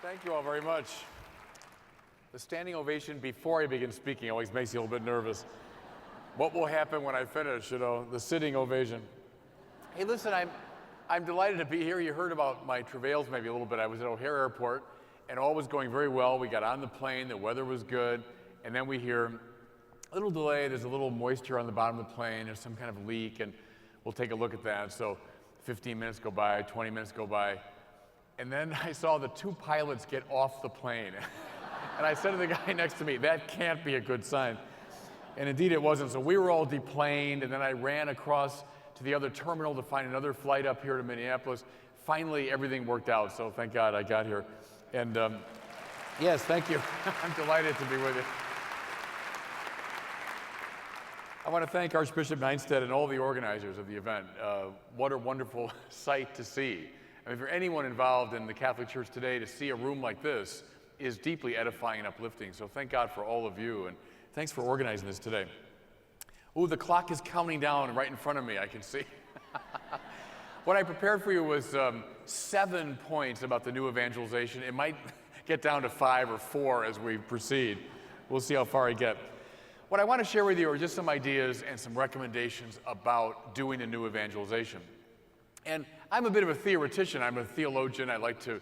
Thank you all very much. The standing ovation before I begin speaking always makes you a little bit nervous. What will happen when I finish, the sitting ovation. Hey, listen, I'm delighted to be here. You heard about my travails maybe a little bit. I was at O'Hare Airport, and all was going very well. We got on the plane, the weather was good, and then we hear a little delay. There's a little moisture on the bottom of the plane. There's some kind of leak, and we'll take a look at that. So 15 minutes go by, 20 minutes go by, and then I saw the two pilots get off the plane. And I said to the guy next to me, that can't be a good sign. And indeed it wasn't. So we were all deplaned, and then I ran across to the other terminal to find another flight up here to Minneapolis. Finally, everything worked out, so thank God I got here. And yes, thank you. I'm delighted to be with you. I want to thank Archbishop Neinstedt and all the organizers of the event. What a wonderful sight to see. I mean, for anyone involved in the Catholic Church today, to see a room like this is deeply edifying and uplifting. So thank God for all of you, and thanks for organizing this today. Ooh, the clock is counting down right in front of me, I can see. What I prepared for you was 7 points about the new evangelization. It might get down to 5 or 4 as we proceed. We'll see how far I get. What I want to share with you are just some ideas and some recommendations about doing a new evangelization. And I'm a bit of a theoretician. I'm a theologian. I like to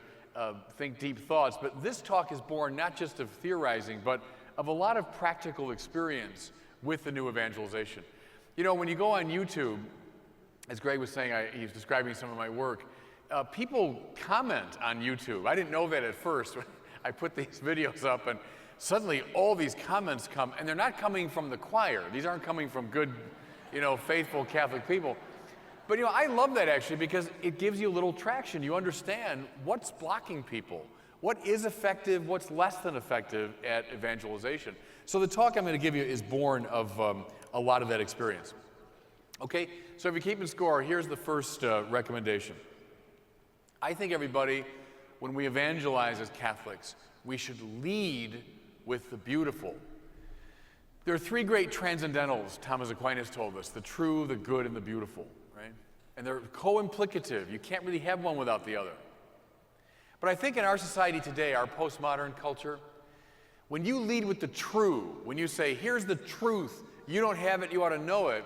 think deep thoughts. But this talk is born not just of theorizing, but of a lot of practical experience with the new evangelization. You know, when you go on YouTube, as Greg was saying, he was describing some of my work, people comment on YouTube. I didn't know that at first. I put these videos up, and suddenly all these comments come, and they're not coming from the choir. These aren't coming from good, faithful Catholic people. But, I love that actually, because it gives you a little traction. You understand what's blocking people, what is effective, what's less than effective at evangelization. So the talk I'm going to give you is born of a lot of that experience. Okay, so if you're keeping score, here's the first recommendation. I think everybody, when we evangelize as Catholics, we should lead with the beautiful. There are 3 great Transcendentals, Thomas Aquinas told us: the true, the good, and the beautiful, right? And they're co-implicative. You can't really have one without the other. But I think in our society today, our postmodern culture, when you lead with the true, when you say, here's the truth, you don't have it, you ought to know it,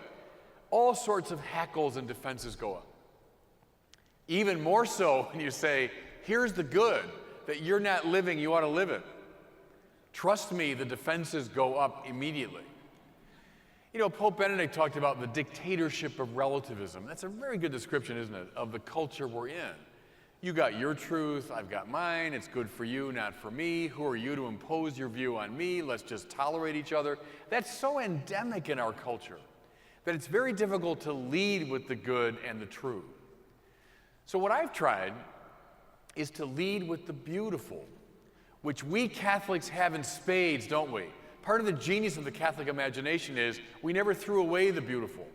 all sorts of hackles and defenses go up. Even more so when you say, here's the good, that you're not living, you ought to live it. Trust me, the defenses go up immediately. Pope Benedict talked about the dictatorship of relativism. That's a very good description, isn't it, of the culture we're in. You got your truth, I've got mine, it's good for you, not for me. Who are you to impose your view on me? Let's just tolerate each other. That's so endemic in our culture that it's very difficult to lead with the good and the true. So what I've tried is to lead with the beautiful, which we Catholics have in spades, don't we? Part of the genius of the Catholic imagination is we never threw away the beautiful.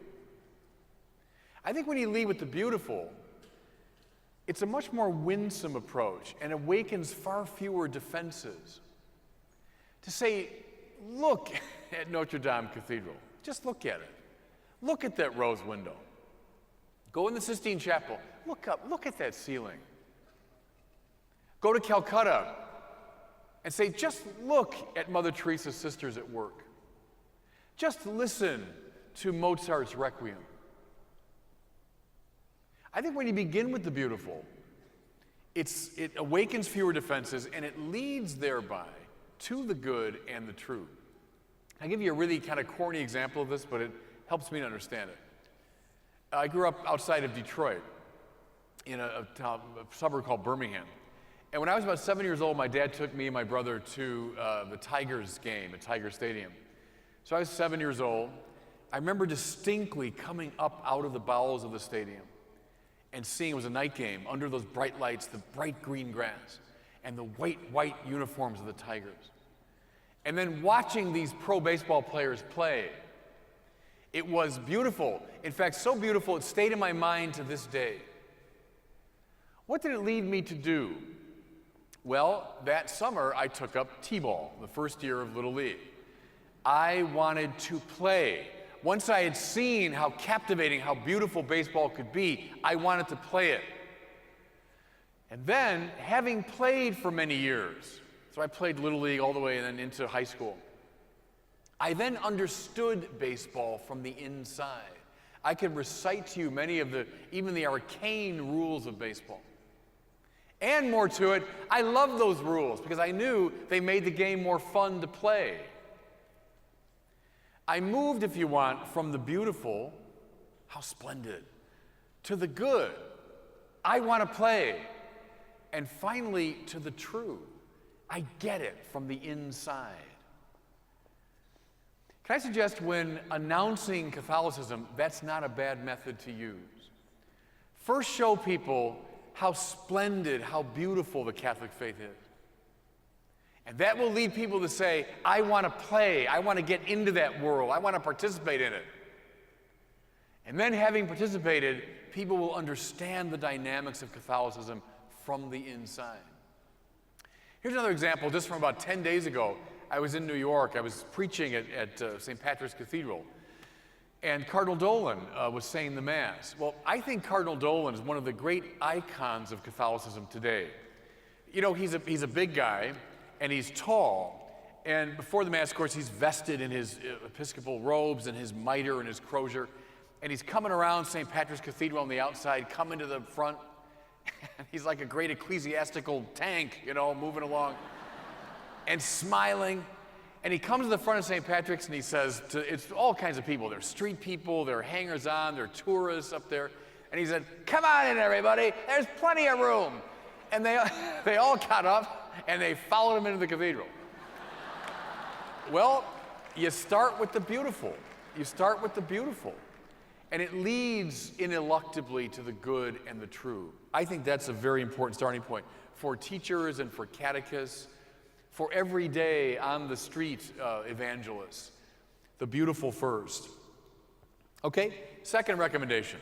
I think when you lead with the beautiful, it's a much more winsome approach and awakens far fewer defenses. To say, look at Notre Dame Cathedral. Just look at it. Look at that rose window. Go in the Sistine Chapel. Look up. Look at that ceiling. Go to Calcutta and say, just look at Mother Teresa's sisters at work. Just listen to Mozart's Requiem. I think when you begin with the beautiful, it awakens fewer defenses, and it leads thereby to the good and the true. I'll give you a really kind of corny example of this, but it helps me to understand it. I grew up outside of Detroit in a suburb called Birmingham. And when I was about 7 years old, my dad took me and my brother to the Tigers game at Tiger Stadium. So I was 7 years old. I remember distinctly coming up out of the bowels of the stadium and seeing it was a night game under those bright lights, the bright green grass, and the white uniforms of the Tigers. And then watching these pro baseball players play. It was beautiful. In fact, so beautiful, it stayed in my mind to this day. What did it lead me to do? Well, that summer, I took up T-ball, the first year of Little League. I wanted to play. Once I had seen how captivating, how beautiful baseball could be, I wanted to play it. And then, having played for many years, so I played Little League all the way and then into high school, I then understood baseball from the inside. I could recite to you many of even the arcane rules of baseball. And more to it, I loved those rules because I knew they made the game more fun to play. I moved, if you want, from the beautiful, how splendid, to the good, I want to play, and finally to the true, I get it from the inside. Can I suggest when announcing Catholicism, that's not a bad method to use. First, show people how splendid, how beautiful the Catholic faith is. And that will lead people to say, I want to play, I want to get into that world, I want to participate in it. And then having participated, people will understand the dynamics of Catholicism from the inside. Here's another example just from about 10 days ago. I was in New York. I was preaching at St. Patrick's Cathedral. And Cardinal Dolan was saying the Mass. Well, I think Cardinal Dolan is one of the great icons of Catholicism today. You know, he's a big guy, and he's tall. And before the Mass, of course, he's vested in his episcopal robes and his mitre and his crozier. And he's coming around St. Patrick's Cathedral on the outside, coming to the front. And he's like a great ecclesiastical tank, you know, moving along and smiling. And he comes to the front of St. Patrick's and he says it's all kinds of people. There's street people, there are hangers-on, there are tourists up there. And he said, come on in, everybody, there's plenty of room. And they all got up and they followed him into the cathedral. Well, you start with the beautiful. You start with the beautiful. And it leads ineluctably to the good and the true. I think that's a very important starting point for teachers and for catechists, for everyday on the street evangelists. The beautiful first. Okay, second recommendation.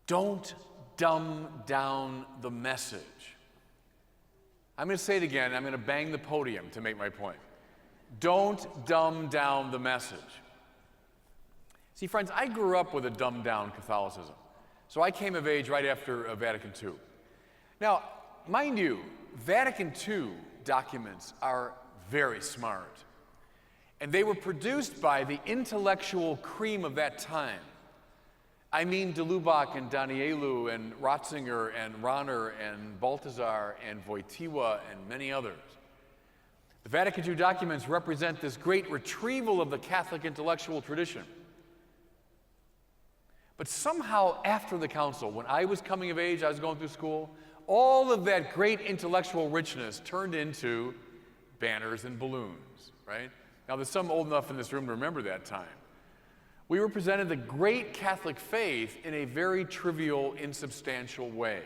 Don't dumb down the message. I'm going to say it again. I'm going to bang the podium to make my point. Don't dumb down the message. See, friends, I grew up with a dumbed-down Catholicism. So I came of age right after Vatican II. Now, mind you, Vatican II documents are very smart. And they were produced by the intellectual cream of that time. I mean de Lubac and Danielu and Ratzinger and Rahner and Balthasar and Wojtyła and many others. The Vatican II documents represent this great retrieval of the Catholic intellectual tradition. But somehow after the council, when I was coming of age, I was going through school, all of that great intellectual richness turned into banners and balloons, right? Now, there's some old enough in this room to remember that time. We represented the great Catholic faith in a very trivial, insubstantial way.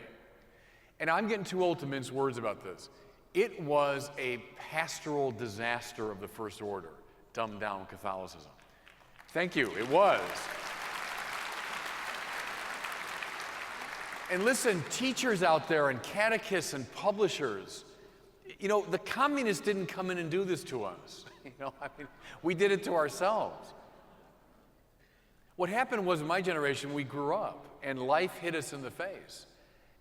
And I'm getting too old to mince words about this. It was a pastoral disaster of the first order, dumbed down Catholicism. Thank you, it was. And listen, teachers out there and catechists and publishers, you know, the communists didn't come in and do this to us. You know, I mean, we did it to ourselves. What happened was in my generation, we grew up and life hit us in the face.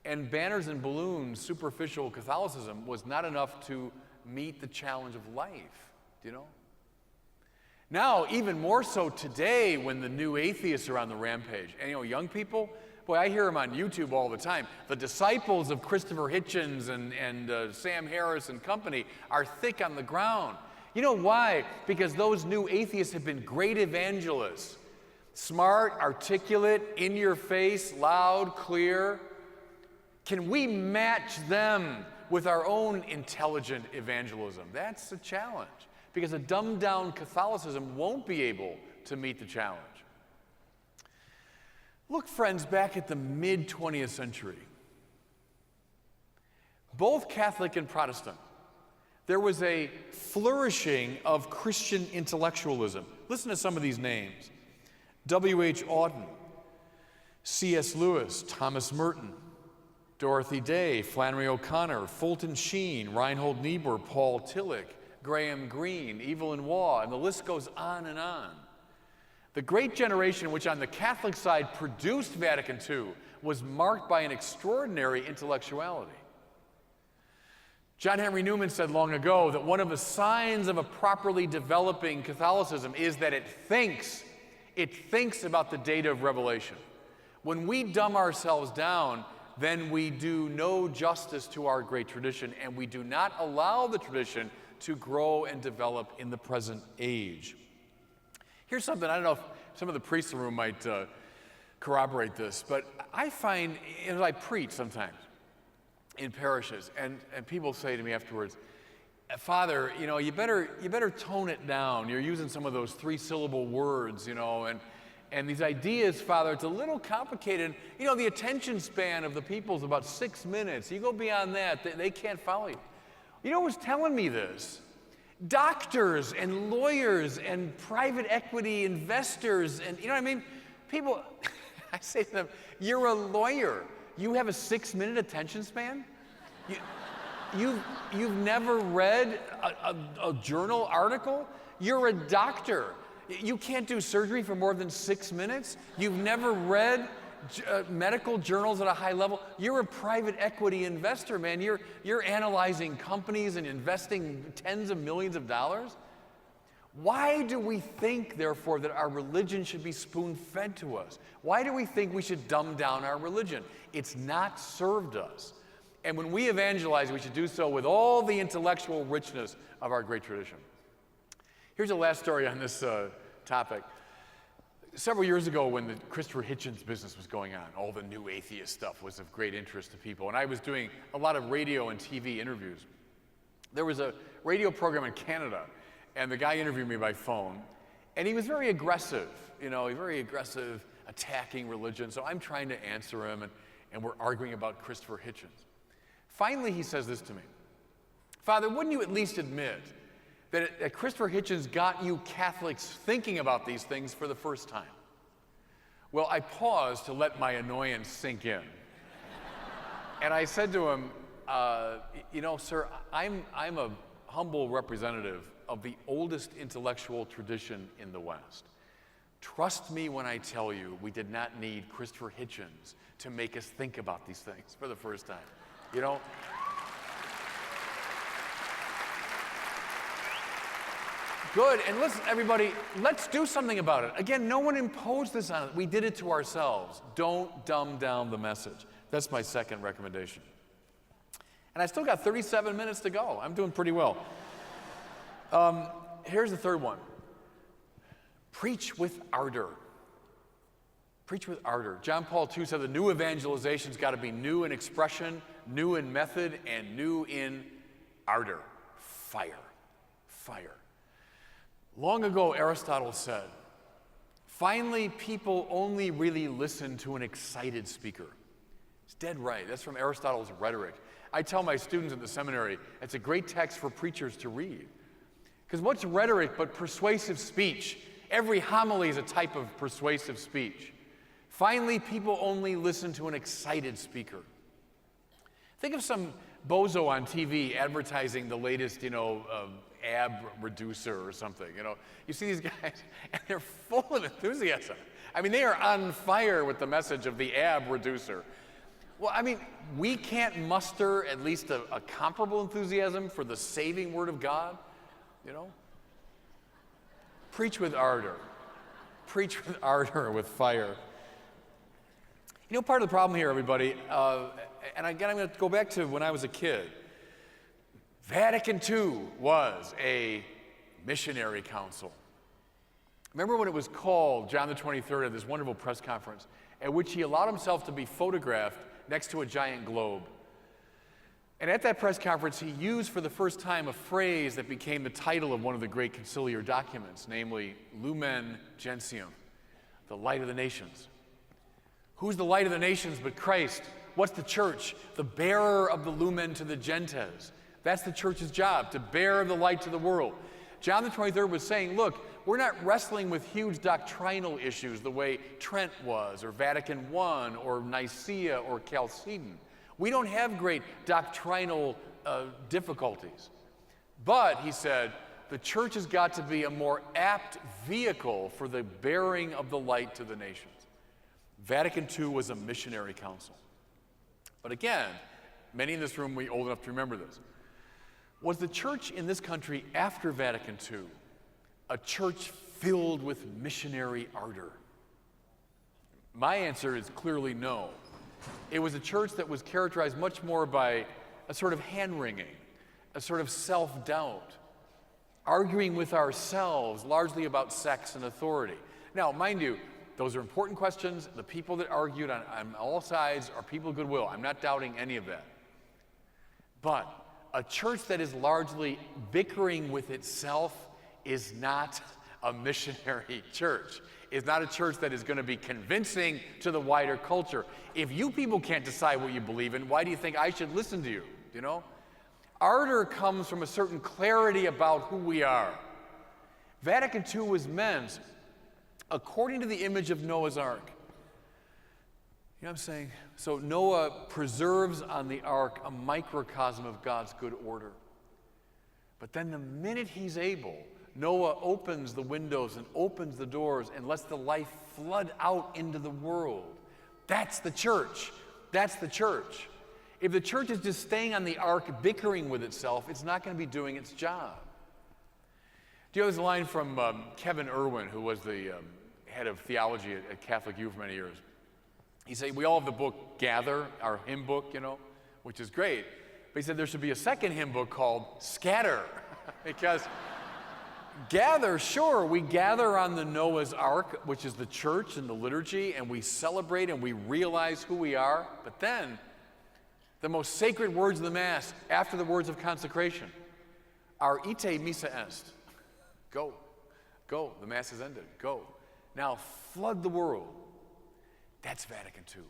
And banners and balloons, superficial Catholicism was not enough to meet the challenge of life, you know? Now, even more so today when the new atheists are on the rampage. And you know, young people, boy, I hear them on YouTube all the time. The disciples of Christopher Hitchens and Sam Harris and company are thick on the ground. You know why? Because those new atheists have been great evangelists. Smart, articulate, in your face, loud, clear. Can we match them with our own intelligent evangelism? That's the challenge. Because a dumbed down Catholicism won't be able to meet the challenge. Look, friends, back at the mid-20th century. Both Catholic and Protestant, there was a flourishing of Christian intellectualism. Listen to some of these names. W.H. Auden, C.S. Lewis, Thomas Merton, Dorothy Day, Flannery O'Connor, Fulton Sheen, Reinhold Niebuhr, Paul Tillich, Graham Greene, Evelyn Waugh, and the list goes on and on. The great generation which on the Catholic side produced Vatican II was marked by an extraordinary intellectuality. John Henry Newman said long ago that one of the signs of a properly developing Catholicism is that it thinks about the data of revelation. When we dumb ourselves down, then we do no justice to our great tradition, and we do not allow the tradition to grow and develop in the present age. Here's something, I don't know if some of the priests in the room might corroborate this, but I find, as I preach sometimes in parishes, and people say to me afterwards, Father, you better tone it down. You're using some of those 3-syllable words, and these ideas, Father, it's a little complicated. The attention span of the people is about 6 minutes. You go beyond that, they can't follow you. You know who's telling me this? Doctors and lawyers and private equity investors, and people, I say to them, you're a lawyer. You have a 6-minute attention span? You've never read a journal article? You're a doctor. You can't do surgery for more than 6 minutes? You've never read medical journals at a high level? You're a private equity investor, man. You're analyzing companies and investing tens of millions of dollars? Why do we think, therefore, that our religion should be spoon-fed to us? Why do we think we should dumb down our religion? It's not served us. And when we evangelize, we should do so with all the intellectual richness of our great tradition. Here's the last story on this topic. Several years ago, when the Christopher Hitchens business was going on, all the new atheist stuff was of great interest to people, and I was doing a lot of radio and TV interviews. There was a radio program in Canada, and the guy interviewed me by phone, and he was very aggressive, attacking religion, so I'm trying to answer him, and we're arguing about Christopher Hitchens. Finally, he says this to me, Father, wouldn't you at least admit that Christopher Hitchens got you Catholics thinking about these things for the first time? Well, I paused to let my annoyance sink in. And I said to him, sir, I'm a humble representative of the oldest intellectual tradition in the West. Trust me when I tell you we did not need Christopher Hitchens to make us think about these things for the first time. Good, and listen, everybody, let's do something about it. Again, no one imposed this on us. We did it to ourselves. Don't dumb down the message. That's my second recommendation. And I still got 37 minutes to go. I'm doing pretty well. Here's the third one. Preach with ardor. Preach with ardor. John Paul II said the new evangelization's got to be new in expression, new in method, and new in ardor. Fire. Long ago, Aristotle said, finally, people only really listen to an excited speaker. It's dead right. That's from Aristotle's Rhetoric. I tell my students in the seminary, it's a great text for preachers to read. Because what's rhetoric but persuasive speech? Every homily is a type of persuasive speech. Finally, people only listen to an excited speaker. Think of some bozo on TV advertising the latest, ab reducer or something. You see these guys, and they're full of enthusiasm. They are on fire with the message of the ab reducer. Well, we can't muster at least a comparable enthusiasm for the saving word of God, Preach with ardor. Preach with ardor, with fire. Part of the problem here, everybody, and again, I'm going to go back to when I was a kid. Vatican II was a missionary council. Remember when it was called, John the 23rd at this wonderful press conference, at which he allowed himself to be photographed next to a giant globe. And at that press conference, he used for the first time a phrase that became the title of one of the great conciliar documents, namely Lumen Gentium, the light of the nations. Who's the light of the nations but Christ? What's the church? The bearer of the lumen to the Gentiles. That's the church's job, to bear the light to the world. John the 23rd was saying, look, we're not wrestling with huge doctrinal issues the way Trent was, or Vatican I, or Nicaea, or Chalcedon. We don't have great doctrinal difficulties. But, he said, the church has got to be a more apt vehicle for the bearing of the light to the nations. Vatican II was a missionary council. But again, many in this room are old enough to remember this. Was the church in this country after Vatican II a church filled with missionary ardor? My answer is clearly no. It was a church that was characterized much more by a sort of hand-wringing, a sort of self-doubt, arguing with ourselves largely about sex and authority. Now, mind you, those are important questions. The people that argued on all sides are people of goodwill. I'm not doubting any of that. But a church that is largely bickering with itself is not a missionary church. It's not a church that is going to be convincing to the wider culture. If you people can't decide what you believe in, why do you think I should listen to you? You know? Ardor comes from a certain clarity about who we are. Vatican II was meant according to the image of Noah's Ark. You know what I'm saying? So Noah preserves on the ark a microcosm of God's good order. But then the minute he's able, Noah opens the windows and opens the doors and lets the life flood out into the world. That's the church. That's the church. If the church is just staying on the ark bickering with itself, it's not going to be doing its job. Do you know there's a line from Kevin Irwin, who was the head of theology at Catholic U for many years. He said, we all have the book Gather, our hymn book, you know, which is great. But he said there should be a second hymn book called Scatter. Because gather, sure, we gather on the Noah's Ark, which is the church and the liturgy, and we celebrate and we realize who we are. But then, the most sacred words of the Mass, after the words of consecration, are ite missa est. Go, go, the Mass is ended, go. Now flood the world. That's Vatican II.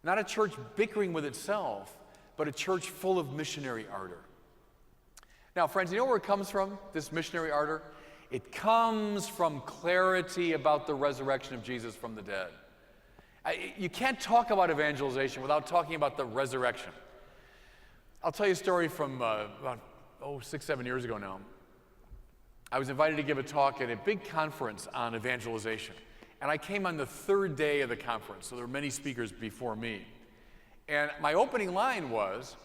Not a church bickering with itself, but a church full of missionary ardor. Now, friends, you know where it comes from, this missionary ardor? It comes from clarity about the resurrection of Jesus from the dead. You can't talk about evangelization without talking about the resurrection. I'll tell you a story from about 6, 7 years ago now. I was invited to give a talk at a big conference on evangelization. And I came on the third day of the conference, so there were many speakers before me. And my opening line was,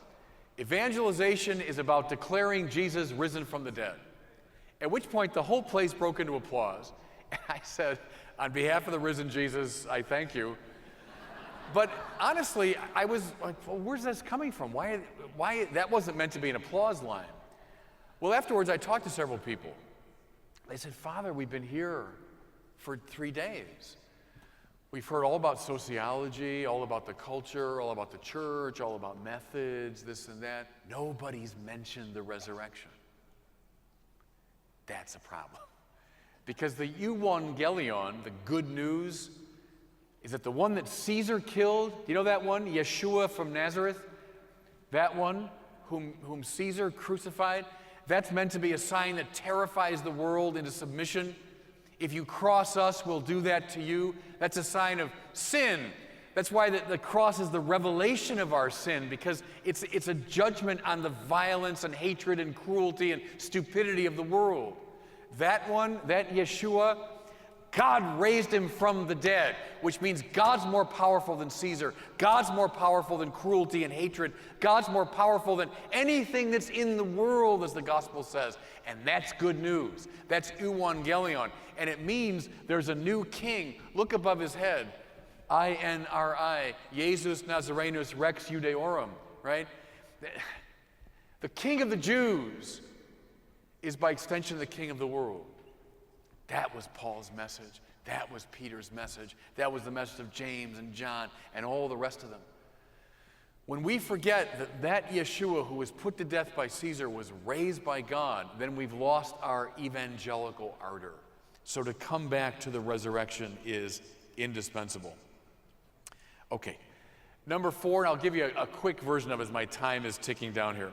evangelization is about declaring Jesus risen from the dead. At which point the whole place broke into applause. And I said, on behalf of the risen Jesus, I thank you. But honestly, I was like, well, where's this coming from? Why that wasn't meant to be an applause line. Well, afterwards, I talked to several people. They said, Father, we've been here for 3 days. We've heard all about sociology, all about the culture, all about the church, all about methods, this and that. Nobody's mentioned the resurrection. That's a problem. Because the evangelion, the good news, is that the one that Caesar killed, do you know that one? Yeshua from Nazareth? That one whom Caesar crucified? That's meant to be a sign that terrifies the world into submission. If you cross us, we'll do that to you. That's a sign of sin. That's why the cross is the revelation of our sin, because it's a judgment on the violence and hatred and cruelty and stupidity of the world. That one, that Yeshua, God raised him from the dead, which means God's more powerful than Caesar. God's more powerful than cruelty and hatred. God's more powerful than anything that's in the world, as the gospel says. And that's good news. That's evangelion. And it means there's a new king. Look above his head. I-N-R-I, Jesus Nazarenus Rex Judeorum, right? The king of the Jews is by extension the king of the world. That was Paul's message. That was Peter's message. That was the message of James and John and all the rest of them. When we forget that Yeshua who was put to death by Caesar was raised by God, then we've lost our evangelical ardor. So to come back to the resurrection is indispensable. Okay, number 4, and I'll give you a quick version of it as my time is ticking down here.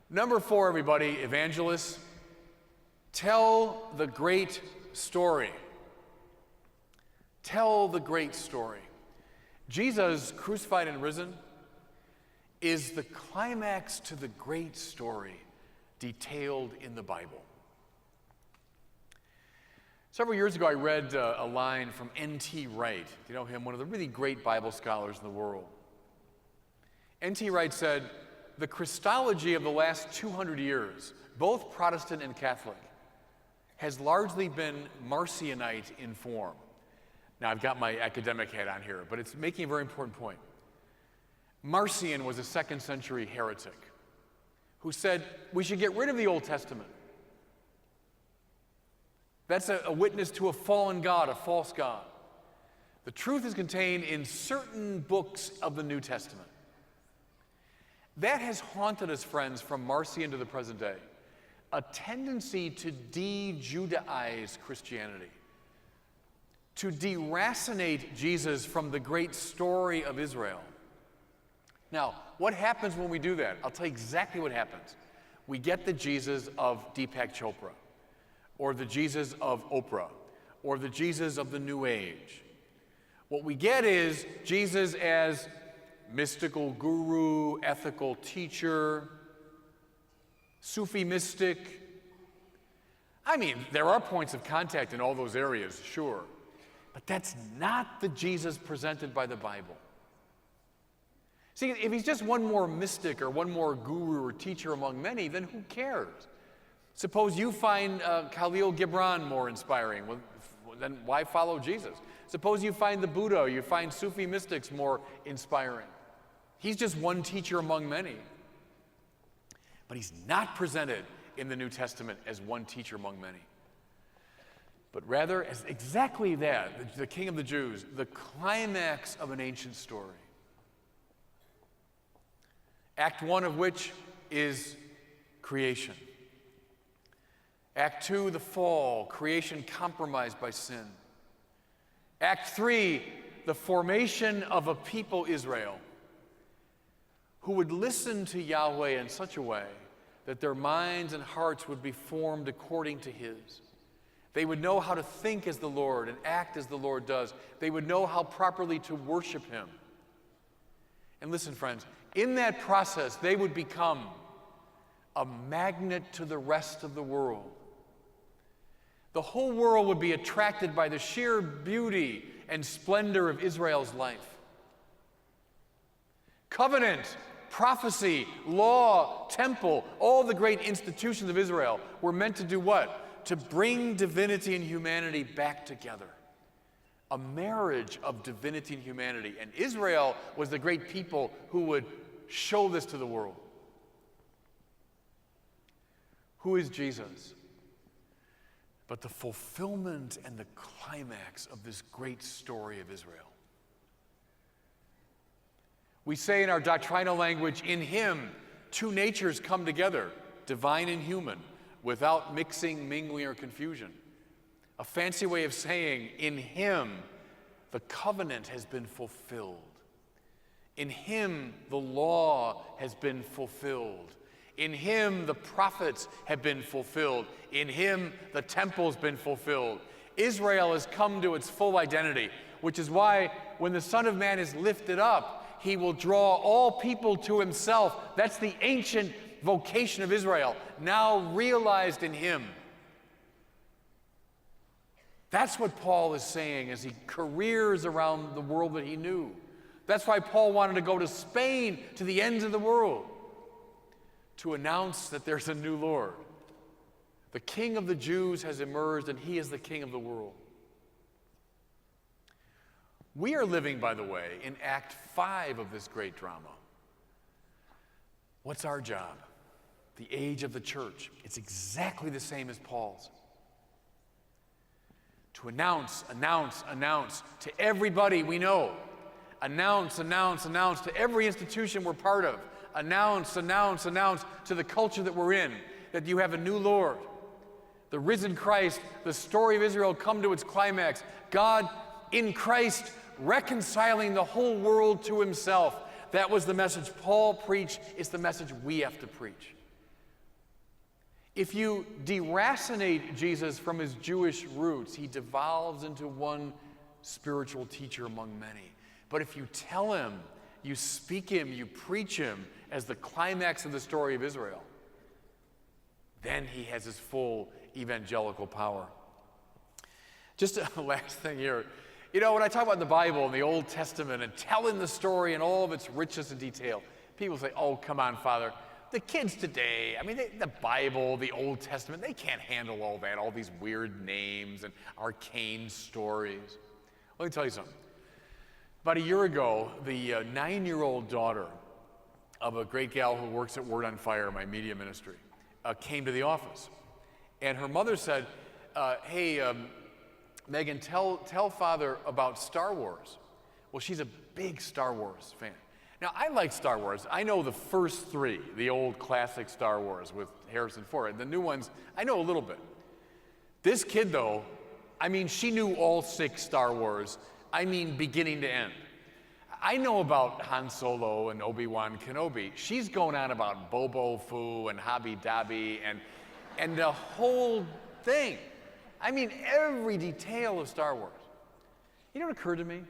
Number 4, everybody, evangelists, tell the great story. Tell the great story. Jesus, crucified and risen, is the climax to the great story detailed in the Bible. Several years ago, I read a line from N.T. Wright. Do you know him? One of the really great Bible scholars in the world. N.T. Wright said, "The Christology of the last 200 years, both Protestant and Catholic, has largely been Marcionite in form." Now, I've got my academic hat on here, but it's making a very important point. Marcion was a 2nd century heretic who said we should get rid of the Old Testament. That's a witness to a fallen God, a false God. The truth is contained in certain books of the New Testament. That has haunted us, friends, from Marcion to the present day. A tendency to de-Judaize Christianity, to deracinate Jesus from the great story of Israel. Now, what happens when we do that? I'll tell you exactly what happens. We get the Jesus of Deepak Chopra, or the Jesus of Oprah, or the Jesus of the New Age. What we get is Jesus as mystical guru, ethical teacher, Sufi mystic. I mean, there are points of contact in all those areas, sure, but that's not the Jesus presented by the Bible. See, if he's just one more mystic or one more guru or teacher among many, then who cares? Suppose you find Khalil Gibran more inspiring, well, then why follow Jesus? Suppose you find the Buddha, or you find Sufi mystics more inspiring. He's just one teacher among many. But he's not presented in the New Testament as one teacher among many, but rather as exactly that, the King of the Jews, the climax of an ancient story. Act 1 of which is creation. Act 2, the fall, creation compromised by sin. Act 3, the formation of a people, Israel, who would listen to Yahweh in such a way that their minds and hearts would be formed according to His. They would know how to think as the Lord and act as the Lord does. They would know how properly to worship Him. And listen, friends, in that process, they would become a magnet to the rest of the world. The whole world would be attracted by the sheer beauty and splendor of Israel's life. Covenant, prophecy, law, temple, all the great institutions of Israel were meant to do what? To bring divinity and humanity back together. A marriage of divinity and humanity. And Israel was the great people who would show this to the world. Who is Jesus? But the fulfillment and the climax of this great story of Israel. We say in our doctrinal language, in Him, two natures come together, divine and human, without mixing, mingling, or confusion. A fancy way of saying, in Him, the covenant has been fulfilled. In Him, the law has been fulfilled. In Him, the prophets have been fulfilled. In Him, the temple's been fulfilled. Israel has come to its full identity, which is why when the Son of Man is lifted up, He will draw all people to Himself. That's the ancient vocation of Israel, now realized in Him. That's what Paul is saying as he careers around the world that he knew. That's why Paul wanted to go to Spain, to the ends of the world, to announce that there's a new Lord. The King of the Jews has emerged, and He is the King of the world. We are living, by the way, in Act 5 of this great drama. What's our job? The age of the church. It's exactly the same as Paul's. To announce to everybody we know. Announce to every institution we're part of. Announce to the culture that we're in, that you have a new Lord. The risen Christ, the story of Israel come to its climax. God in Christ reconciling the whole world to Himself. That was the message Paul preached. It's the message we have to preach. If you deracinate Jesus from His Jewish roots, He devolves into one spiritual teacher among many. But if you tell Him, you speak Him, you preach Him as the climax of the story of Israel, then He has His full evangelical power. Just a last thing here. You know, when I talk about the Bible and the Old Testament and telling the story and all of its richness and detail, people say, oh, come on, Father. The kids today, I mean, the Bible, the Old Testament, they can't handle all that, all these weird names and arcane stories. Let me tell you something. About a year ago, the 9-year-old daughter of a great gal who works at Word on Fire, my media ministry, came to the office. And her mother said, hey, Megan, tell Father about Star Wars. Well, she's a big Star Wars fan. Now, I like Star Wars. I know the first 3, the old classic Star Wars with Harrison Ford. The new ones, I know a little bit. This kid, though, I mean, she knew all 6 Star Wars. I mean, beginning to end. I know about Han Solo and Obi-Wan Kenobi. She's going on about Bobo Fu and Hobby Dobby and the whole thing. I mean, every detail of Star Wars. You know what occurred to me?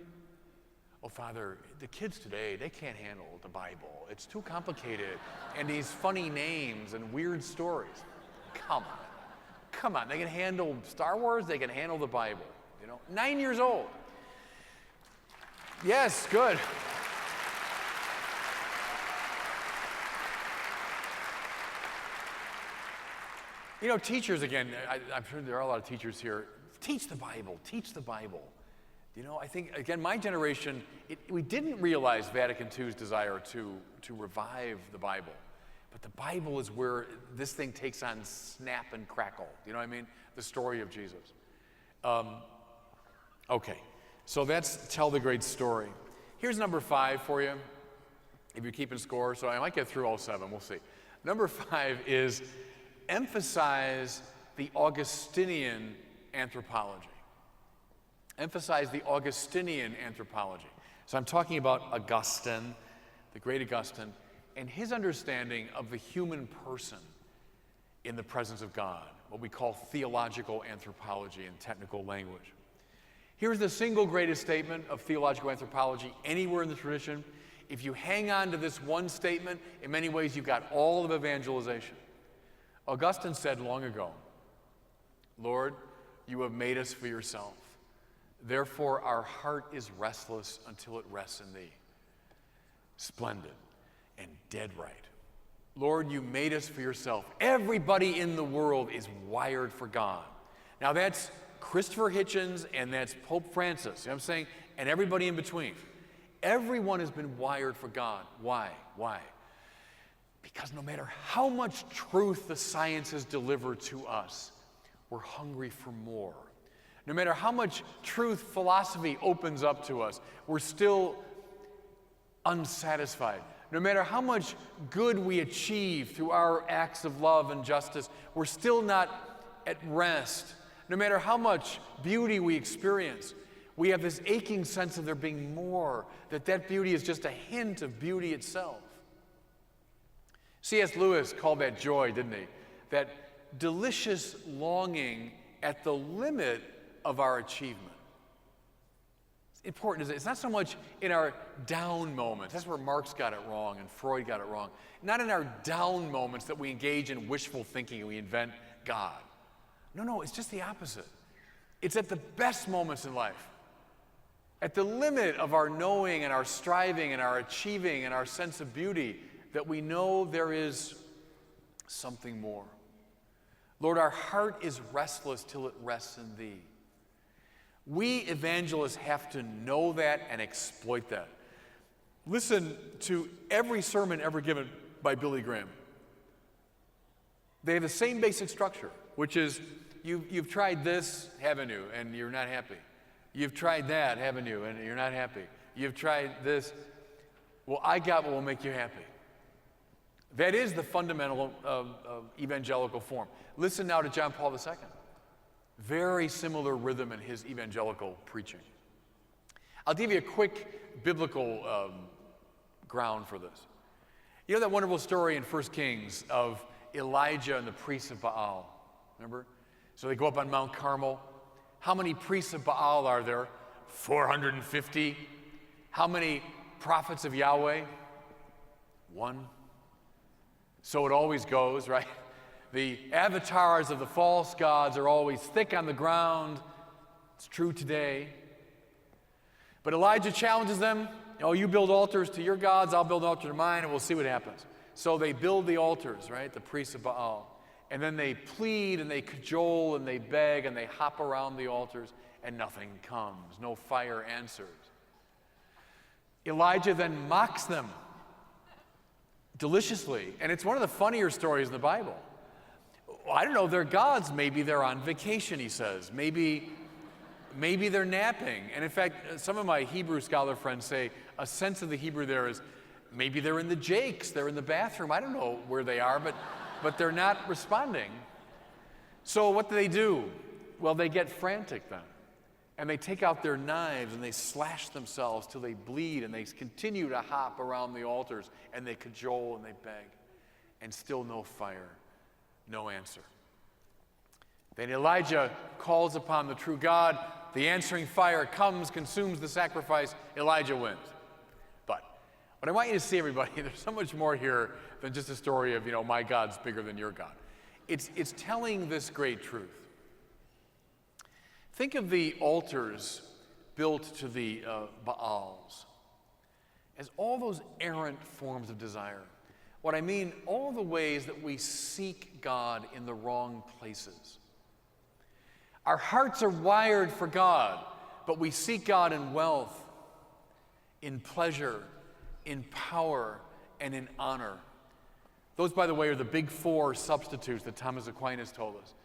Oh, Father, the kids today, they can't handle the Bible. It's too complicated, and these funny names and weird stories. Come on. Come on. They can handle Star Wars. They can handle the Bible. You know, 9 years old. Yes, good. You know, teachers, again, I'm sure there are a lot of teachers here. Teach the Bible. Teach the Bible. You know, I think, again, my generation, we didn't realize Vatican II's desire to revive the Bible. But the Bible is where this thing takes on snap and crackle. You know what I mean? The story of Jesus. Okay, so that's tell the great story. Here's number 5 for you, if you're keeping score. So I might get through all 7. We'll see. Number 5 is emphasize the Augustinian anthropology. Emphasize the Augustinian anthropology. So I'm talking about Augustine, the great Augustine, and his understanding of the human person in the presence of God, what we call theological anthropology in technical language. Here's the single greatest statement of theological anthropology anywhere in the tradition. If you hang on to this one statement, in many ways you've got all of evangelization. Augustine said long ago, Lord, you have made us for yourself. Therefore, our heart is restless until it rests in thee. Splendid and dead right. Lord, you made us for yourself. Everybody in the world is wired for God. Now that's Christopher Hitchens and that's Pope Francis, you know what I'm saying? And everybody in between. Everyone has been wired for God. Why? Why? Because no matter how much truth the sciences deliver to us, we're hungry for more. No matter how much truth philosophy opens up to us, we're still unsatisfied. No matter how much good we achieve through our acts of love and justice, we're still not at rest. No matter how much beauty we experience, we have this aching sense of there being more, that beauty is just a hint of beauty itself. C.S. Lewis called that joy, didn't he? That delicious longing at the limit of our achievement. It's important, isn't it? It's not so much in our down moments. That's where Marx got it wrong and Freud got it wrong. Not in our down moments that we engage in wishful thinking and we invent God. No, it's just the opposite. It's at the best moments in life, at the limit of our knowing and our striving and our achieving and our sense of beauty, that we know there is something more. Lord, our heart is restless till it rests in thee. We evangelists have to know that and exploit that. Listen to every sermon ever given by Billy Graham. They have the same basic structure, which is you've tried this, haven't you, and you're not happy. You've tried that, haven't you, and you're not happy. You've tried this. Well, I got what will make you happy. That is the fundamental evangelical form. Listen now to John Paul II. Very similar rhythm in his evangelical preaching. I'll give you a quick biblical ground for this. You know that wonderful story in 1 Kings of Elijah and the priests of Baal? Remember? So they go up on Mount Carmel. How many priests of Baal are there? 450. How many prophets of Yahweh? 1. So it always goes, right? The avatars of the false gods are always thick on the ground. It's true today. But Elijah challenges them. Oh, you build altars to your gods, I'll build an altar to mine, and we'll see what happens. So they build the altars, right? The priests of Baal. And then they plead and they cajole and they beg and they hop around the altars and nothing comes. No fire answers. Elijah then mocks them deliciously. And it's one of the funnier stories in the Bible. I don't know, they're gods. Maybe they're on vacation, he says. Maybe they're napping. And in fact, some of my Hebrew scholar friends say a sense of the Hebrew there is maybe they're in the jakes, they're in the bathroom. I don't know where they are, but they're not responding. So what do? Well, they get frantic then. And they take out their knives and they slash themselves till they bleed, and they continue to hop around the altars and they cajole and they beg. And still no fire, no answer. Then Elijah calls upon the true God. The answering fire comes, consumes the sacrifice. Elijah wins. But what I want you to see, everybody, there's so much more here than just a story of, my God's bigger than your God. It's telling this great truth. Think of the altars built to the Baals as all those errant forms of desire. What I mean, all the ways that we seek God in the wrong places. Our hearts are wired for God, but we seek God in wealth, in pleasure, in power, and in honor. Those, by the way, are the big four substitutes that Thomas Aquinas told us.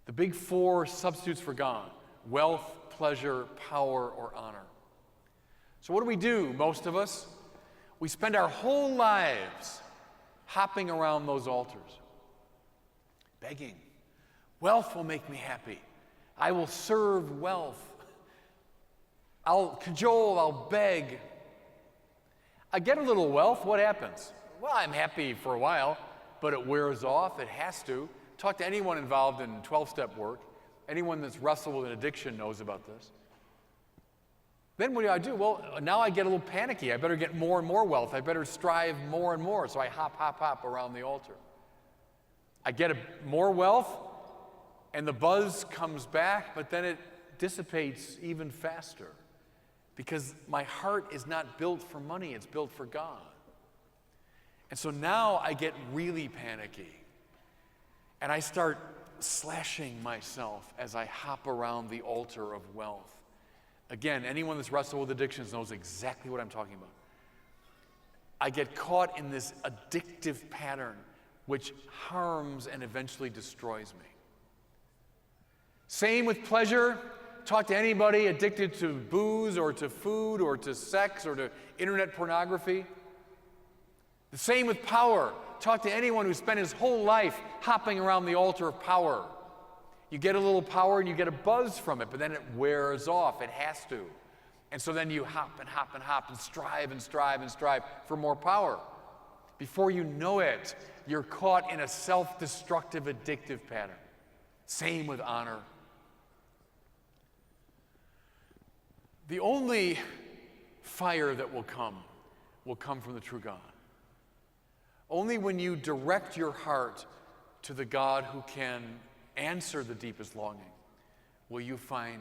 The big four substitutes for God: wealth, pleasure, power, or honor. So what do? Most of us, we spend our whole lives hopping around those altars, begging. Wealth will make me happy. I will serve wealth. I'll cajole, I'll beg. I get a little wealth, what happens? Well, I'm happy for a while, but it wears off, it has to. Talk to anyone involved in 12-step work. Anyone that's wrestled with an addiction knows about this. Then what do? Well, now I get a little panicky. I better get more and more wealth. I better strive more and more. So I hop around the altar. I get more wealth, and the buzz comes back, but then it dissipates even faster because my heart is not built for money, it's built for God. And so now I get really panicky, and I start slashing myself as I hop around the altar of wealth. Again, anyone that's wrestled with addictions knows exactly what I'm talking about. I get caught in this addictive pattern which harms and eventually destroys me. Same with pleasure. Talk to anybody addicted to booze or to food or to sex or to internet pornography. The same with power. Talk to anyone who spent his whole life hopping around the altar of power. You get a little power and you get a buzz from it, but then it wears off. It has to. And so then you hop and hop and hop and strive and strive and strive for more power. Before you know it, you're caught in a self-destructive, addictive pattern. Same with honor. The only fire that will come from the true God. Only when you direct your heart to the God who can answer the deepest longing will you find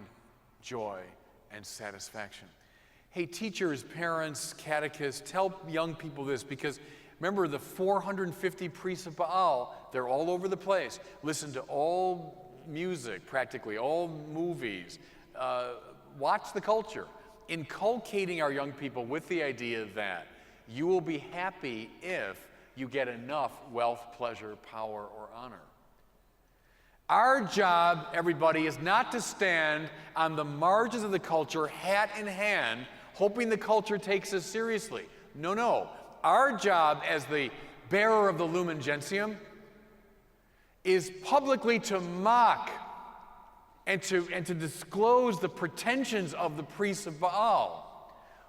joy and satisfaction. Hey, teachers, parents, catechists, tell young people this, because remember the 450 priests of Baal, they're all over the place. Listen to all music, practically, all movies. Watch the culture, inculcating our young people with the idea that you will be happy if you get enough wealth, pleasure, power, or honor. Our job, everybody, is not to stand on the margins of the culture, hat in hand, hoping the culture takes us seriously. No. Our job as the bearer of the Lumen Gentium is publicly to mock and to disclose the pretensions of the priests of Baal,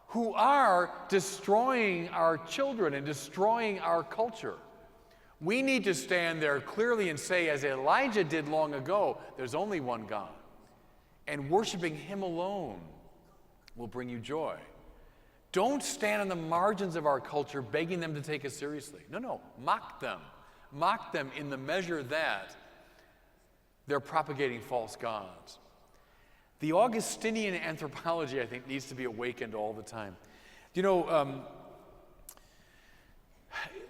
who are destroying our children and destroying our culture. We need to stand there clearly and say, as Elijah did long ago, there's only one God, and worshiping Him alone will bring you joy. Don't stand on the margins of our culture begging them to take us seriously. No, mock them. Mock them in the measure that they're propagating false gods. The Augustinian anthropology, I think, needs to be awakened all the time. You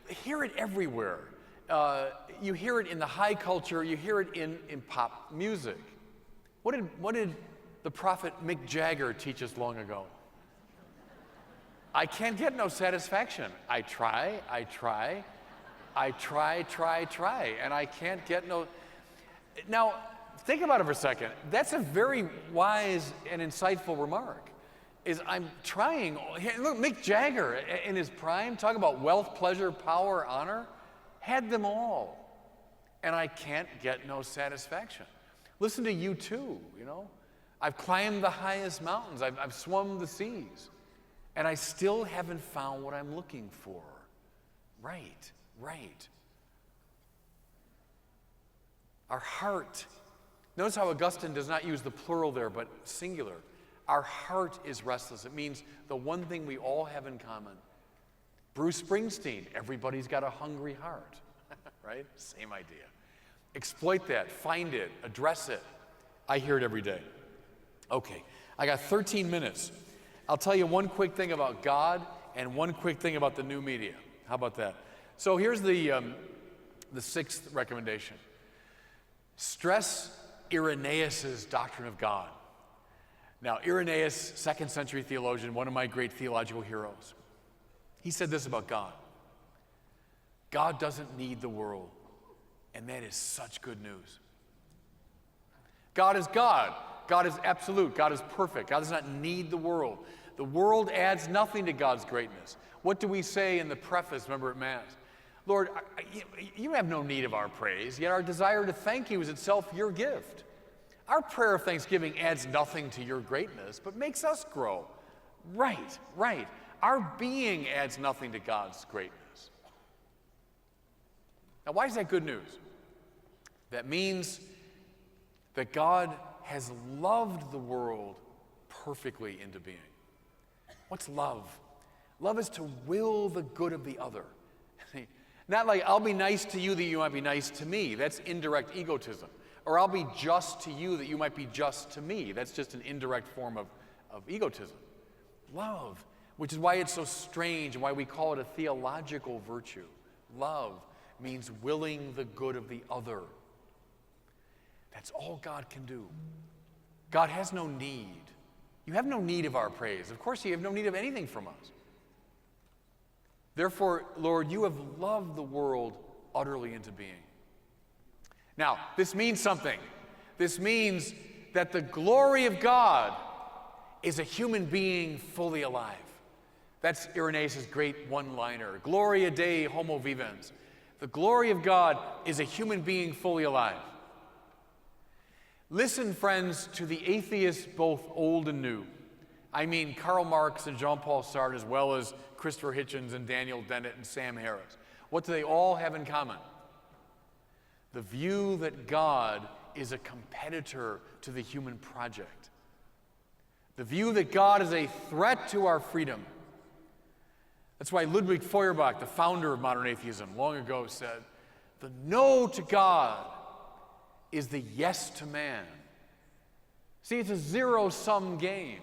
hear it everywhere. You hear it in the high culture, you hear it in pop music. What did the prophet Mick Jagger teach us long ago? I can't get no satisfaction. I try, and I can't get no... Now, think about it for a second. That's a very wise and insightful remark. I'm trying. Look, Mick Jagger in his prime, talk about wealth, pleasure, power, honor, had them all. And I can't get no satisfaction. Listen to U2, I've climbed the highest mountains. I've swum the seas. And I still haven't found what I'm looking for. Right. Our heart. Notice how Augustine does not use the plural there, but singular. Our heart is restless. It means the one thing we all have in common. Bruce Springsteen, everybody's got a hungry heart, right? Same idea. Exploit that, find it, address it. I hear it every day. Okay, I got 13 minutes. I'll tell you one quick thing about God and one quick thing about the new media. How about that? So here's the sixth recommendation. Stress Irenaeus' doctrine of God. Now, Irenaeus, 2nd century theologian, one of my great theological heroes, he said this about God. God doesn't need the world, and that is such good news. God is God. God is absolute. God is perfect. God does not need the world. The world adds nothing to God's greatness. What do we say in the preface, remember at Mass? Lord, you have no need of our praise, yet our desire to thank you is itself your gift. Our prayer of thanksgiving adds nothing to your greatness, but makes us grow. Right. Our being adds nothing to God's greatness. Now, why is that good news? That means that God has loved the world perfectly into being. What's love? Love is to will the good of the other. Not like, I'll be nice to you that you might be nice to me. That's indirect egotism. Or I'll be just to you that you might be just to me. That's just an indirect form of egotism. Love, which is why it's so strange and why we call it a theological virtue. Love means willing the good of the other. That's all God can do. God has no need. You have no need of our praise. Of course, you have no need of anything from us. Therefore, Lord, you have loved the world utterly into being. Now, this means something. This means that the glory of God is a human being fully alive. That's Irenaeus' great one-liner. Gloria Dei homo vivens. The glory of God is a human being fully alive. Listen, friends, to the atheists both old and new. I mean Karl Marx and Jean-Paul Sartre, as well as Christopher Hitchens and Daniel Dennett and Sam Harris. What do they all have in common? The view that God is a competitor to the human project. The view that God is a threat to our freedom. That's why Ludwig Feuerbach, the founder of modern atheism, long ago said, the no to God is the yes to man. See, it's a zero-sum game.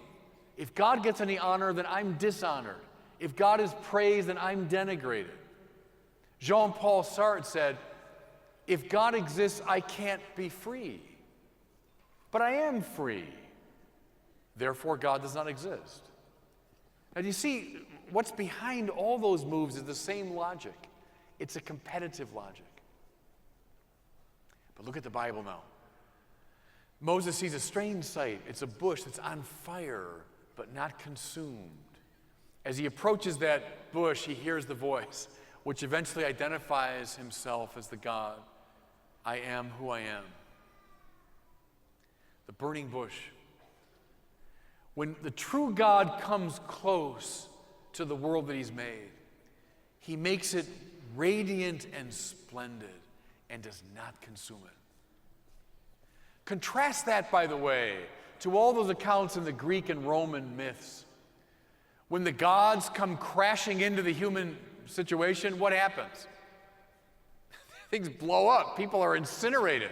If God gets any honor, then I'm dishonored. If God is praised, then I'm denigrated. Jean-Paul Sartre said, if God exists, I can't be free. But I am free. Therefore, God does not exist. Now, do you see, what's behind all those moves is the same logic. It's a competitive logic. But look at the Bible now. Moses sees a strange sight. It's a bush that's on fire, but not consumed. As he approaches that bush, he hears the voice, which eventually identifies himself as the God. I am who I am. The burning bush. When the true God comes close to the world that he's made, he makes it radiant and splendid and does not consume it. Contrast that, by the way, to all those accounts in the Greek and Roman myths. When the gods come crashing into the human situation, what happens? Things blow up. People are incinerated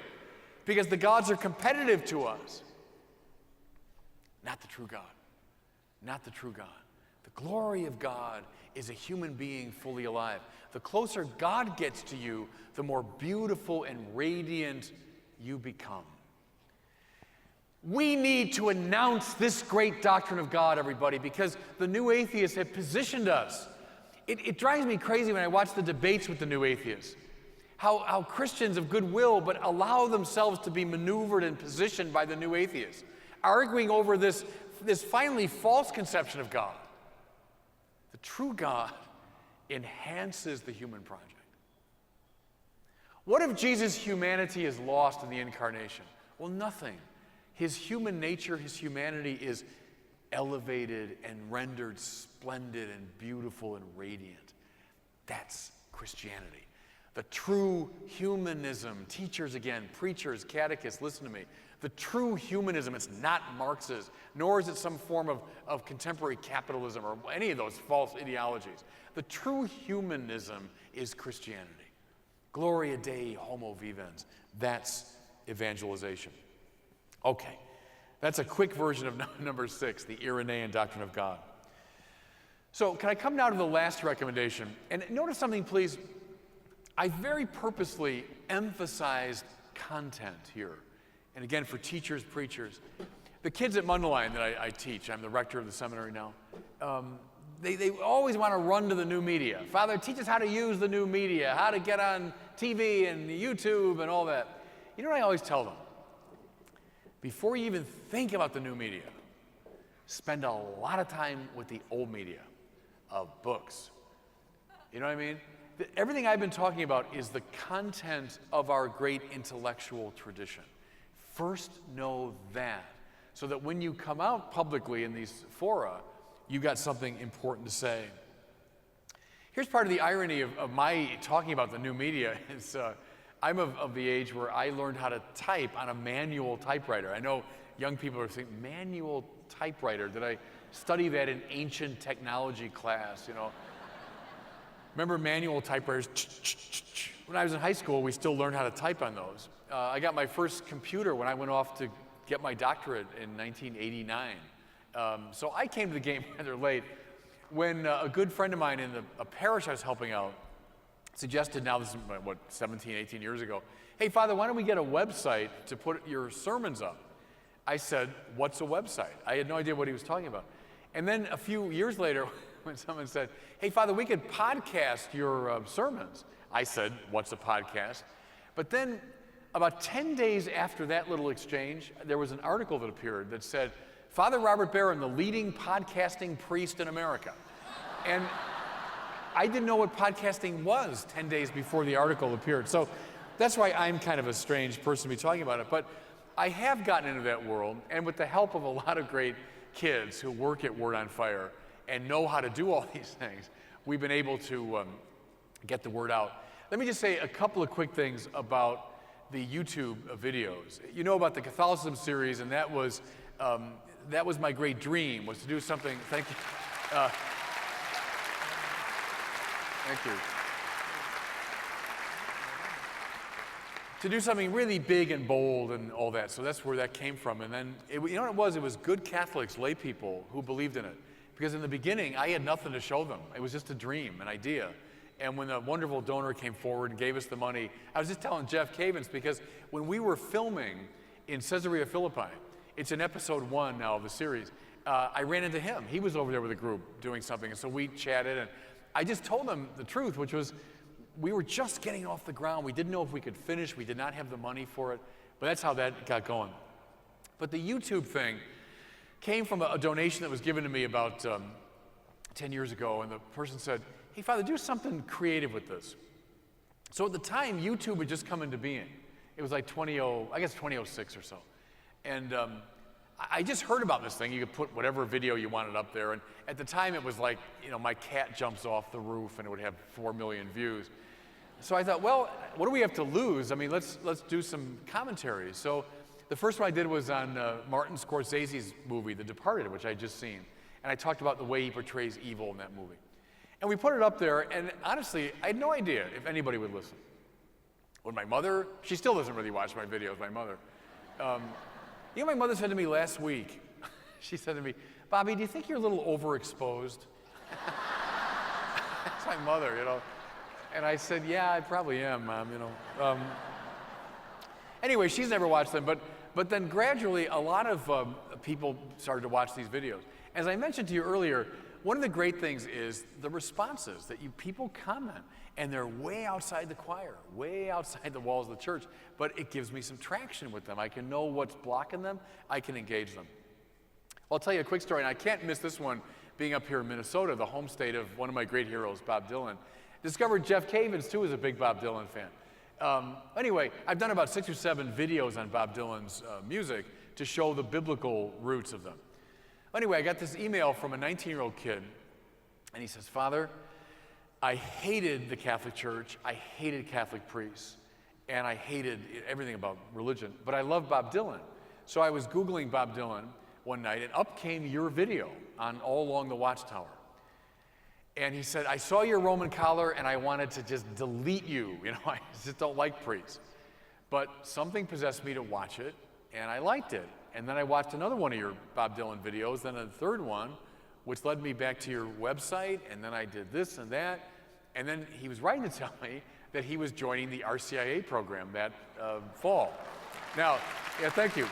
because the gods are competitive to us. not the true God. Not the true God. The glory of God is a human being fully alive. The closer God gets to you, the more beautiful and radiant you become. We need to announce this great doctrine of God, everybody, because the new atheists have positioned us. It drives me crazy when I watch the debates with the new atheists. How Christians of goodwill but allow themselves to be maneuvered and positioned by the new atheists, arguing over this finally false conception of God. The true God enhances the human project. What if Jesus' humanity is lost in the incarnation? Well, nothing. His human nature, his humanity is elevated and rendered splendid and beautiful and radiant. That's Christianity. The true humanism, teachers again, preachers, catechists, listen to me. The true humanism, it's not Marxist, nor is it some form of contemporary capitalism or any of those false ideologies. The true humanism is Christianity. Gloria Dei homo vivens. That's evangelization. Okay, that's a quick version of number 6, the Irenaean doctrine of God. So can I come now to the last recommendation? And notice something, please. I very purposely emphasized content here. And again, for teachers, preachers. The kids at Mundelein that I teach, I'm the rector of the seminary now, they always want to run to the new media. Father, teach us how to use the new media, how to get on TV and YouTube and all that. You know what I always tell them? Before you even think about the new media, spend a lot of time with the old media of books. You know what I mean? Everything I've been talking about is the content of our great intellectual tradition. First know that, so that when you come out publicly in these fora, you got something important to say. Here's part of the irony of my talking about the new media. I'm of the age where I learned how to type on a manual typewriter. I know young people are saying, manual typewriter? Did I study that in ancient technology class, you know? Remember manual typewriters? When I was in high school, we still learned how to type on those. I got my first computer when I went off to get my doctorate in 1989. So I came to the game rather late when a good friend of mine in a parish I was helping out suggested, now this is, 17, 18 years ago, hey, Father, why don't we get a website to put your sermons up? I said, what's a website? I had no idea what he was talking about. And then a few years later, when someone said, hey, Father, we could podcast your sermons. I said, what's a podcast? But then about 10 days after that little exchange, there was an article that appeared that said, Father Robert Barron, the leading podcasting priest in America. And I didn't know what podcasting was 10 days before the article appeared. So that's why I'm kind of a strange person to be talking about it. But I have gotten into that world, and with the help of a lot of great kids who work at Word on Fire and know how to do all these things, we've been able to get the word out. Let me just say a couple of quick things about the YouTube videos. You know about the Catholicism series, and that was my great dream, was to do something. Thank you. Thank you. To do something really big and bold and all that. So that's where that came from. And then, you know what it was? It was good Catholics, lay people, who believed in it. Because in the beginning, I had nothing to show them. It was just a dream, an idea. And when a wonderful donor came forward and gave us the money, I was just telling Jeff Cavins, because when we were filming in Caesarea Philippi, it's in episode 1 now of the series, I ran into him. He was over there with a group doing something, and so we chatted, and I just told him the truth, which was we were just getting off the ground. We didn't know if we could finish. We did not have the money for it, but that's how that got going. But the YouTube thing came from a donation that was given to me about 10 years ago, and the person said, hey, Father, do something creative with this. So at the time, YouTube had just come into being. It was like 2006 or so. And I just heard about this thing. You could put whatever video you wanted up there. And at the time, it was like, you know, my cat jumps off the roof and it would have 4 million views. So I thought, well, what do we have to lose? I mean, let's do some commentaries. So the first one I did was on Martin Scorsese's movie, The Departed, which I had just seen. And I talked about the way he portrays evil in that movie. And we put it up there, and honestly, I had no idea if anybody would listen. When my mother, she still doesn't really watch my videos, my mother. You know, my mother said to me last week, she said to me, Bobby, do you think you're a little overexposed? That's my mother, you know. And I said, yeah, I probably am, Mom, you know. Anyway, she's never watched them, but then gradually a lot of people started to watch these videos. As I mentioned to you earlier, one of the great things is the responses that people comment, and they're way outside the choir, way outside the walls of the church, but it gives me some traction with them. I can know what's blocking them. I can engage them. I'll tell you a quick story, and I can't miss this one, being up here in Minnesota, the home state of one of my great heroes, Bob Dylan. Discovered Jeff Cavins, too, is a big Bob Dylan fan. Anyway, I've done about 6 or 7 videos on Bob Dylan's music to show the biblical roots of them. Anyway, I got this email from a 19-year-old kid, and he says, Father, I hated the Catholic Church, I hated Catholic priests, and I hated everything about religion, but I love Bob Dylan. So I was Googling Bob Dylan one night, and up came your video on All Along the Watchtower. And he said, I saw your Roman collar, and I wanted to just delete you. You know, I just don't like priests. But something possessed me to watch it, and I liked it. And then I watched another one of your Bob Dylan videos, then a third one, which led me back to your website, and then I did this and that. And then he was writing to tell me that he was joining the RCIA program that fall. Now, yeah, thank you.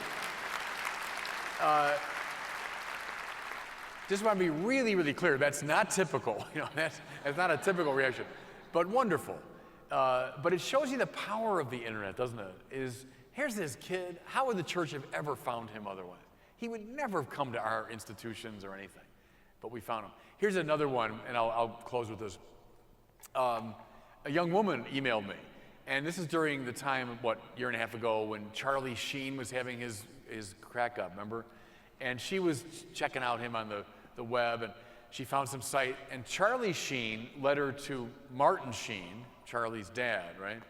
Just want to be really, really clear, that's not typical. You know, that's not a typical reaction, but wonderful. But it shows you the power of the internet, doesn't it? Here's this kid, how would the church have ever found him otherwise? He would never have come to our institutions or anything, but we found him. Here's another one, and I'll close with this. A young woman emailed me, and this is during the time, year and a half ago, when Charlie Sheen was having his crack up, remember? And she was checking out him on the web, and she found some site, and Charlie Sheen led her to Martin Sheen, Charlie's dad, right?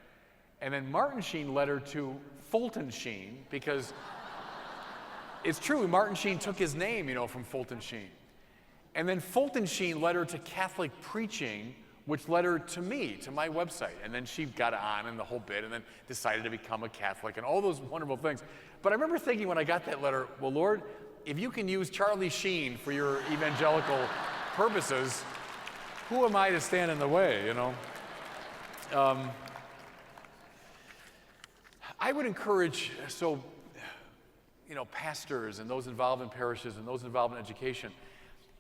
And then Martin Sheen led her to Fulton Sheen, because it's true, Martin Sheen took his name, you know, from Fulton Sheen. And then Fulton Sheen led her to Catholic preaching, which led her to me, to my website. And then she got on in the whole bit and then decided to become a Catholic and all those wonderful things. But I remember thinking when I got that letter, well, Lord, if you can use Charlie Sheen for your evangelical purposes, who am I to stand in the way, you know? I would encourage, pastors and those involved in parishes and those involved in education,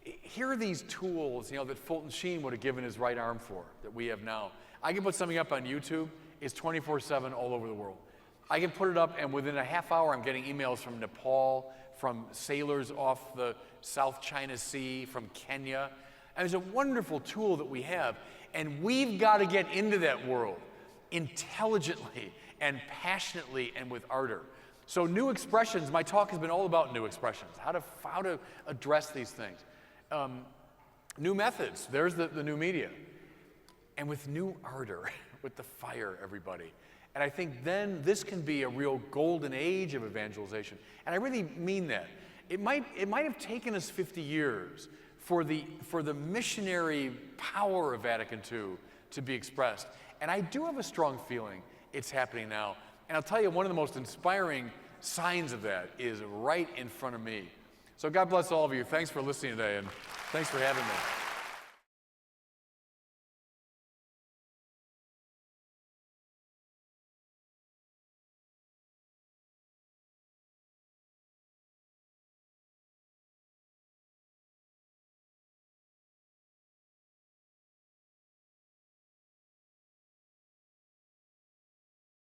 here are these tools, that Fulton Sheen would have given his right arm for, that we have now. I can put something up on YouTube, it's 24/7 all over the world. I can put it up, and within a half hour, I'm getting emails from Nepal, from sailors off the South China Sea, from Kenya. And it's a wonderful tool that we have, and we've got to get into that world intelligently and passionately and with ardor. So new expressions, my talk has been all about new expressions, how to address these things. New methods, there's the new media. And with new ardor, with the fire, everybody. And I think then this can be a real golden age of evangelization. And I really mean that. It might have taken us 50 years for the missionary power of Vatican II to be expressed. And I do have a strong feeling it's happening now. And I'll tell you, one of the most inspiring signs of that is right in front of me. So God bless all of you. Thanks for listening today, and thanks for having me.